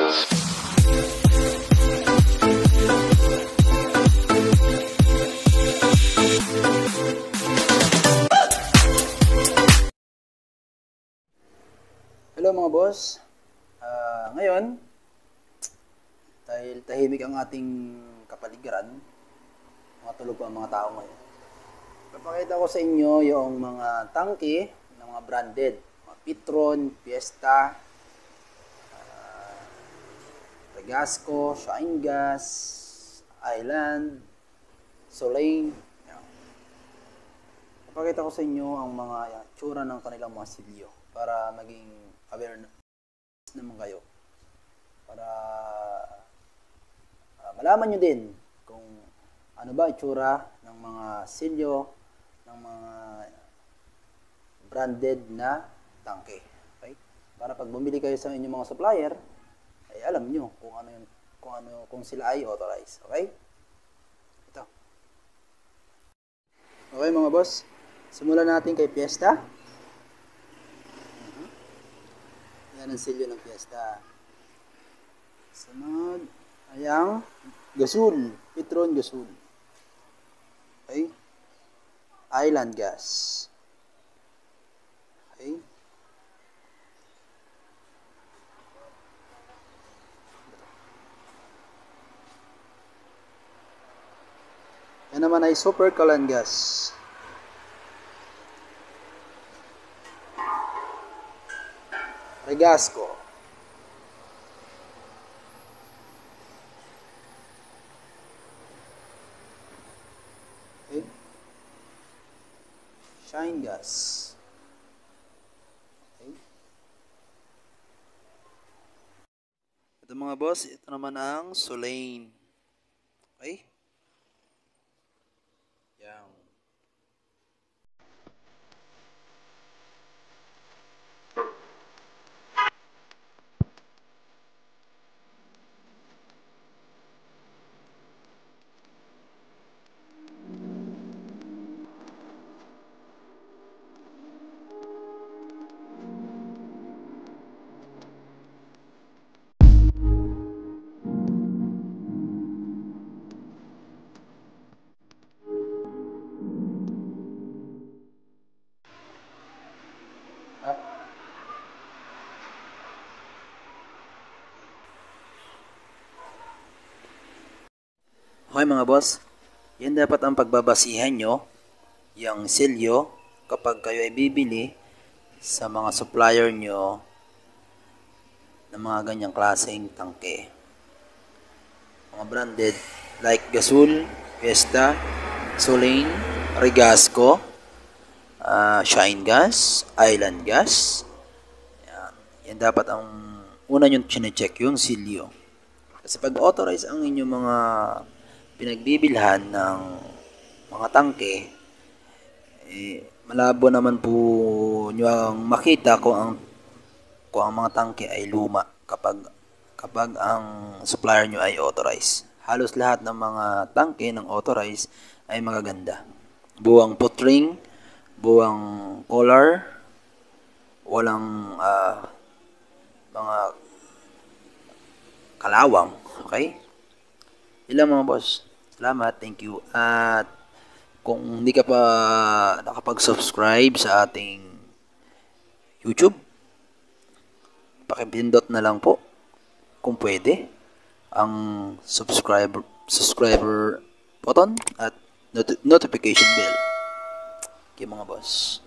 Hello mga boss. Ngayon, dahil tahimik ang ating kapaligiran, mga tulog pa ang mga tao ngayon. Papakita ko sa inyo yung mga tangke ng mga branded. Mga Petron, Fiesta, Regasco, Shine Gas, Island, Soleil. Papakita ko sa inyo ang mga tsura ng kanilang mga silyo para maging aware naman kayo. Para malaman nyo din kung ano ba itsura ng mga silyo ng mga branded na tangke. Okay? Para pag bumili kayo sa inyong mga supplier, ay alam nyo kung sila ay authorized. Okay? Ito. Okay mga boss, simulan natin kay Fiesta. Yan ang silyo ng Fiesta. Sunod, ayang Gasul, Petron Gasul. Okay? Island Gas. Okay? Yan naman ay Super Kalan Gas. Regasco. Okay. Shine Gas. Okay. Ito mga boss, ito naman ang Soleil. Okay. Yan. Okay mga boss, yan dapat ang pagbabasihan nyo, yung silyo, kapag kayo ay bibili sa mga supplier nyo ng mga ganyang klaseng tangke. Mga branded like Gasul, Fiesta, Soleil, Regasco, Shine Gas, Island Gas. Yan dapat ang una nyo chinecheck, yung silyo. Kasi pag authorize ang inyong mga pinagbibilhan ng mga tangke, malabo naman po nyo ang makita kung ang mga tangke ay luma kapag ang supplier nyo ay authorized. Halos lahat ng mga tangke ng authorized ay magaganda. Buwang putring, buwang collar, walang mga kalawang. Okay? Ilang mga boss. Salamat, thank you. At kung hindi ka pa nakapag-subscribe sa ating YouTube, pakipindot na lang po kung pwede ang subscriber button at notification bell. Okay mga boss.